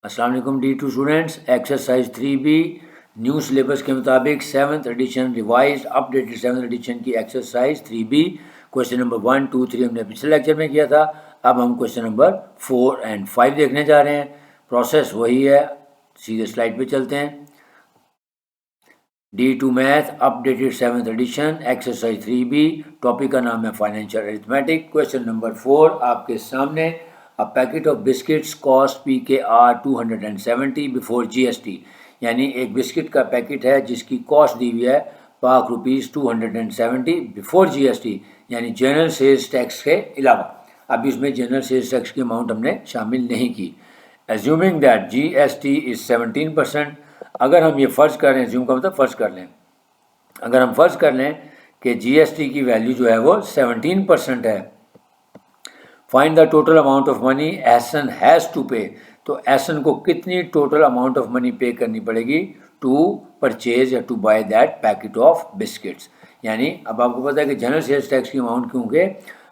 अस्सलाम वालेकुम D2 students. Exercise 3B new syllabus के मुताबिक 7th edition revised updated 7th edition की एक्सरसाइज 3B क्वेश्चन नंबर 1, 2, 3 हमने पिछले लेक्चर में किया था। अब हम क्वेश्चन नंबर 4 एंड 5 देखने जा रहे हैं। प्रोसेस वही है, सीधे स्लाइड पे चलते हैं। D2 math updated 7th edition exercise 3B, topic का नाम है फाइनेंशियल अरिथमेटिक। क्वेश्चन नंबर 4 आपके सामने। A packet of biscuits cost PKR 270 before GST, यानी एक बिस्किट का पैकेट है जिसकी कॉस्ट दी हुई है पाक रुपीज़ 270 बिफोर GST, यानी जनरल सेल्स टैक्स के अलावा। अब इसमें जनरल सेल्स टैक्स की अमाउंट हमने शामिल नहीं की। एज्यूमिंग दैट GST इज 17%, अगर हम ये फ़र्ज़ कर लें, एज्यूम का मतलब फ़र्ज़ कर लें, अगर हम फ़र्ज़ कर लें कि GST की वैल्यू जो है वो 17% है, find the total amount of money Ehsan has to pay, तो एहसन को कितनी total amount of money pay करनी पड़ेगी टू परचेज या to buy that packet of biscuits. यानी अब आपको पता है कि जनरल सेल्स टैक्स की अमाउंट, क्योंकि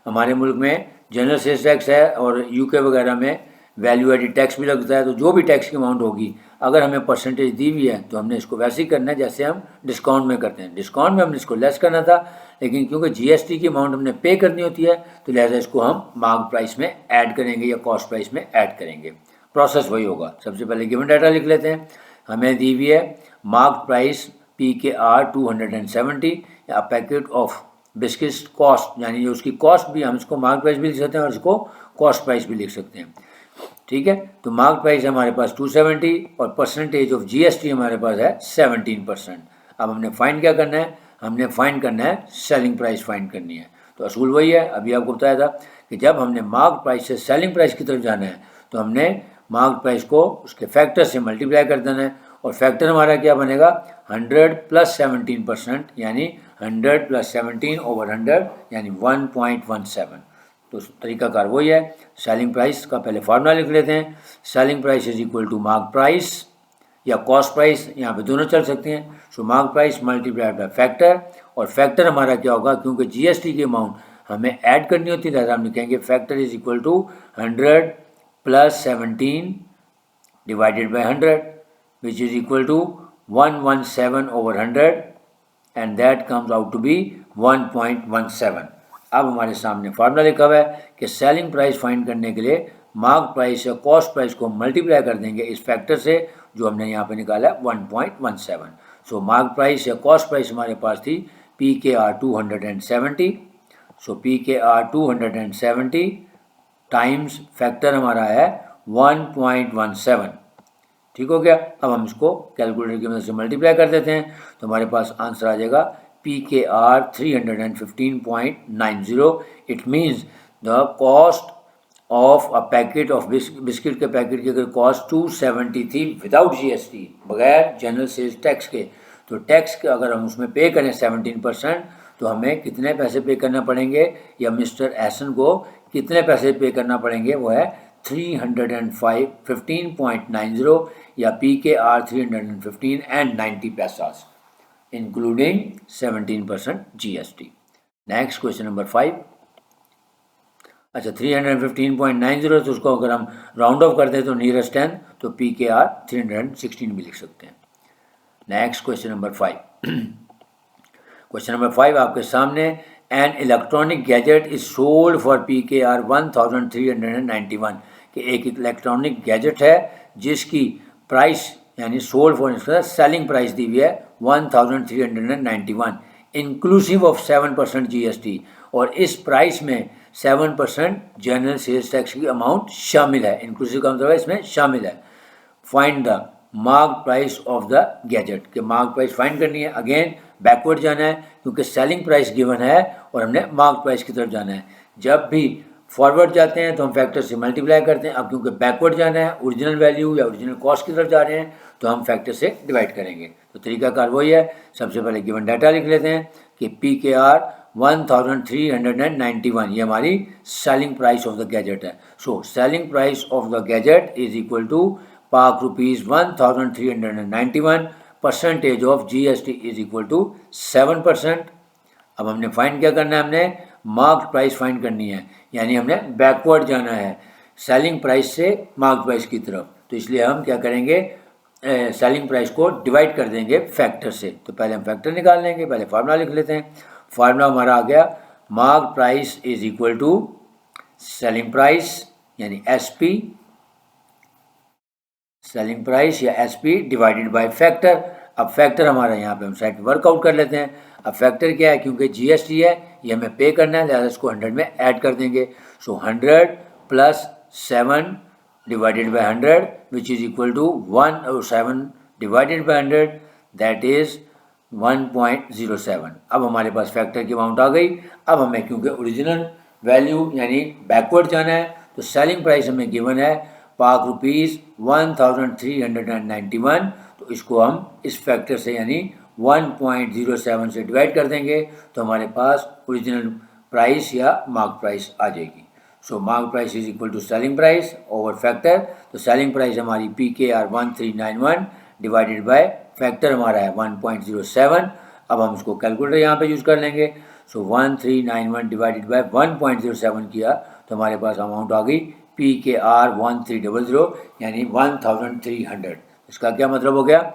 हमारे मुल्क में जनरल सेल्स टैक्स है और यूके वगैरह में वैल्यू एडिड टैक्स भी लगता है, तो जो भी टैक्स की अमाउंट होगी अगर हमें परसेंटेज दी हुई है तो हमने इसको वैसे ही करना है जैसे हम डिस्काउंट में करते हैं। डिस्काउंट में हमने इसको लेस करना था, लेकिन क्योंकि GST की अमाउंट हमने पे करनी होती है तो लिहाजा इसको हम मार्क प्राइस में ऐड करेंगे या कॉस्ट प्राइस में ऐड करेंगे। प्रोसेस वही होगा। सबसे पहले गिवन डाटा लिख लेते हैं। हमें दी हुई है मार्क प्राइस PKR 270 या पैकेट ऑफ बिस्किट्स कॉस्ट, यानी उसकी कॉस्ट भी हम इसको मार्क प्राइस भी लिख सकते हैं और इसको कॉस्ट प्राइस भी लिख सकते हैं। ठीक है, तो मार्क प्राइस हमारे पास 270 और परसेंटेज ऑफ GST हमारे पास है 17%। अब हमने फाइंड क्या करना है, हमने फाइंड करना है सेलिंग प्राइस फाइंड करनी है। तो असूल वही है, अभी आपको बताया था कि जब हमने मार्क प्राइस से सेलिंग प्राइस की तरफ जाना है तो हमने मार्क प्राइस को उसके फैक्टर से मल्टीप्लाई कर देना है, और फैक्टर हमारा क्या बनेगा 100 + 17%, यानी 100 + 17 / 100 यानी 1.17। तो तरीकाकार वही है। सेलिंग प्राइस का पहले फार्मूला लिख लेते हैं। Selling price is equal to mark price या कॉस्ट प्राइस, यहाँ पे दोनों चल सकते हैं। So mark price multiplied by factor, और फैक्टर हमारा क्या होगा, क्योंकि GST की अमाउंट हमें ऐड करनी होती है, हम लिखेंगे factor is equal to 100 + 17 divided by 100 which is equal to 117 / 100 and that comes out to be 1.17। अब हमारे सामने फार्मूला लिखा हुआ है कि सेलिंग प्राइस फाइंड करने के लिए मार्क प्राइस या कॉस्ट प्राइस को मल्टीप्लाई कर देंगे इस फैक्टर से जो हमने यहाँ पे निकाला है 1.17। सो मार्क प्राइस या कॉस्ट प्राइस हमारे पास थी PKR 270। सो PKR 270 टाइम्स फैक्टर हमारा है 1.17। ठीक हो गया। अब हम इसको कैलकुलेटर की मदद से मल्टीप्लाई कर देते हैं तो हमारे पास आंसर आ जाएगा PKR 315.90। It means the cost of a packet of biscuit के पैकेट की अगर कॉस्ट 270 थी विदाउट GST, बगैर जनरल सेल्स टैक्स के, तो टैक्स के अगर हम उसमें पे करें 17%, तो हमें कितने पैसे पे करना पड़ेंगे या मिस्टर एहसन को कितने पैसे पे करना पड़ेंगे, वो है 315.90 या PKR 315.90 including 17% GST। Next question number 5। अच्छा, 315.90, तो उसको अगर हम राउंड ऑफ कर दें तो नियरेस्ट 10, तो PKR 316 भी लिख सकते हैं। Next question number 5। Question number 5 आपके सामने। An electronic gadget is sold for PKR 1391, कि एक इलेक्ट्रॉनिक गैजेट है जिसकी प्राइस यानी सोल्ड फॉर सेलिंग प्राइस दी हुई है 1391 इंक्लूसिव ऑफ 7% GST, और इस प्राइस में 7% जनरल सेल्स टैक्स की अमाउंट शामिल है। इंक्लूसिव का मतलब इसमें शामिल है। Find the mark price of the gadget, के मार्क प्राइस फाइंड करनी है। अगेन बैकवर्ड जाना है क्योंकि सेलिंग प्राइस गिवन है और हमने मार्क प्राइस की तरफ जाना है। जब भी फॉरवर्ड जाते हैं तो हम फैक्टर से मल्टीप्लाई करते हैं। अब क्योंकि बैकवर्ड जाना है, ओरिजिनल वैल्यू या ओरिजिनल कॉस्ट की तरफ जा रहे हैं, तो हम फैक्टर से डिवाइड करेंगे। तो तरीकाकार वही है। सबसे पहले गिवन डाटा लिख लेते हैं कि PKR 1391 ये हमारी selling price of the gadget है। So selling price of the gadget is equal to Pak rupees 1391, percentage of GST is equal to 7%। अब हमने फाइंड क्या करना है, हमने मार्क प्राइस फाइंड करनी है, यानी हमने बैकवर्ड जाना है सेलिंग प्राइस से मार्क प्राइस की तरफ। तो तो इसलिए हम क्या करेंगे, सेलिंग प्राइस को डिवाइड कर देंगे फैक्टर से। तो पहले हम फैक्टर निकाल लेंगे, पहले फार्मूला लिख लेते हैं। फार्मूला हमारा आ गया, mark price is equal to selling price यानी एसपी, सेलिंग प्राइस या एसपी डिवाइडेड बाय फैक्टर। अब फैक्टर हमारा यहाँ पे हम साइड वर्कआउट कर लेते हैं। अब फैक्टर क्या है, क्योंकि जीएसटी है ये हमें पे करना है, लिहाजा इसको 100 में ऐड कर देंगे। So 100 plus 7 divided by 100 which is equal to 1 और 7 डिवाइडेड बाय 100 दैट इज 1.07। अब हमारे पास फैक्टर की अमाउंट आ गई। अब हमें क्योंकि ओरिजिनल वैल्यू यानी बैकवर्ड जाना है, तो सेलिंग प्राइस हमें गिवन है पाक रुपीज़ 1391, तो इसको हम इस फैक्टर से यानी 1.07 से डिवाइड कर देंगे, तो हमारे पास ओरिजिनल प्राइस या मार्क प्राइस आ जाएगी। So mark price is equal to selling price over factor. तो सेलिंग प्राइस हमारी PKR 1391 डिवाइडेड बाय फैक्टर हमारा है 1.07। अब हम इसको कैलकुलेटर यहाँ पे यूज़ कर लेंगे। सो 1391 डिवाइडेड बाय 1.07 किया तो हमारे पास अमाउंट आ गई PKR 1300 यानी 1300। इसका क्या मतलब हो गया,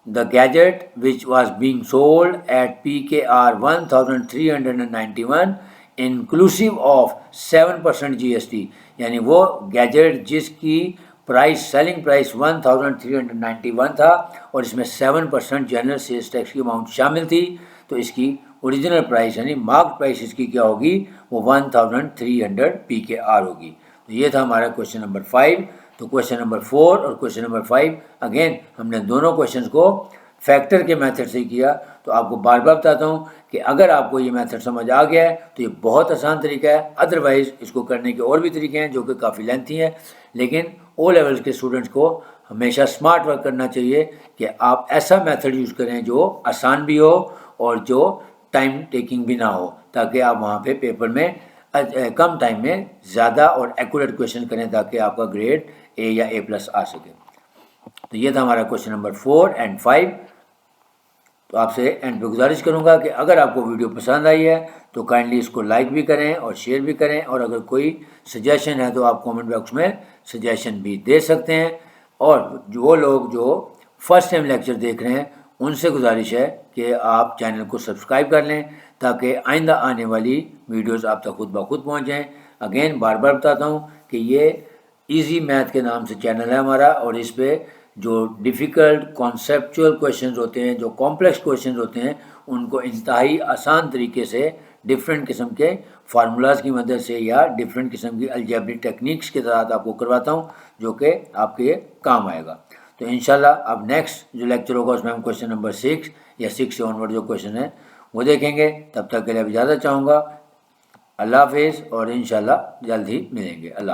the gadget which was being sold at PKR 1391 inclusive of 7% GST, यानी वो गैजेट जिसकी प्राइस सेलिंग प्राइस 1391 था और इसमें 7% जनरल सेल्स टैक्स की अमाउंट शामिल थी, तो इसकी ओरिजिनल प्राइस यानी मार्क प्राइस इसकी क्या होगी, वो 1300 PKR होगी। तो ये था हमारा क्वेश्चन नंबर 5। तो क्वेश्चन नंबर 4 और क्वेश्चन नंबर 5 अगेन हमने दोनों क्वेश्चंस को फैक्टर के मेथड से किया। तो आपको बार बार बताता हूँ कि अगर आपको ये मेथड समझ आ गया है तो ये बहुत आसान तरीका है, अदरवाइज़ इसको करने के और भी तरीके हैं जो कि काफ़ी लेंथी हैं, लेकिन ओ लेवल्स के स्टूडेंट्स को हमेशा स्मार्ट वर्क करना चाहिए कि आप ऐसा मेथड यूज़ करें जो आसान भी हो और जो टाइम टेकिंग भी ना हो, ताकि आप वहाँ पे पेपर में कम टाइम में ज़्यादा और एक्यूरेट क्वेश्चन करें ताकि आपका ग्रेड A या A+ आ सके। तो ये था हमारा क्वेश्चन नंबर 4 एंड 5। तो आपसे एंड पे गुजारिश करूंगा कि अगर आपको वीडियो पसंद आई है तो काइंडली इसको लाइक भी करें और शेयर भी करें, और अगर कोई सजेशन है तो आप कमेंट बॉक्स में सजेशन भी दे सकते हैं। और जो लोग जो फर्स्ट टाइम लेक्चर देख रहे हैं उनसे गुजारिश है कि आप चैनल को सब्सक्राइब कर लें ताकि आइंदा आने वाली वीडियोस आप तक खुद ब खुद पहुँच जाएँ। अगेन बार बार बताता हूँ कि ये इजी मैथ के नाम से चैनल है हमारा, और इस पर जो डिफ़िकल्ट कॉन्सेप्चुअल क्वेश्चंस होते हैं, जो कॉम्प्लेक्स क्वेश्चंस होते हैं, उनको इंतहाई आसान तरीके से डिफरेंट किस्म के फार्मूलाज की मदद से या डिफरेंट किस्म की अलजेब्रिक टेक्निक्स के तहत आपको करवाता हूँ जो कि आपके काम आएगा। तो इंशाल्लाह अब नेक्स्ट जो लेक्चर होगा उसमें हम क्वेश्चन नंबर 6 या 6 से ऑनवर्ड जो क्वेश्चन है वो देखेंगे। तब तक के लिए इजाज़त चाहूँगा। अल्लाह हाफिज़ और इंशाल्लाह जल्द ही मिलेंगे। अल्लाह।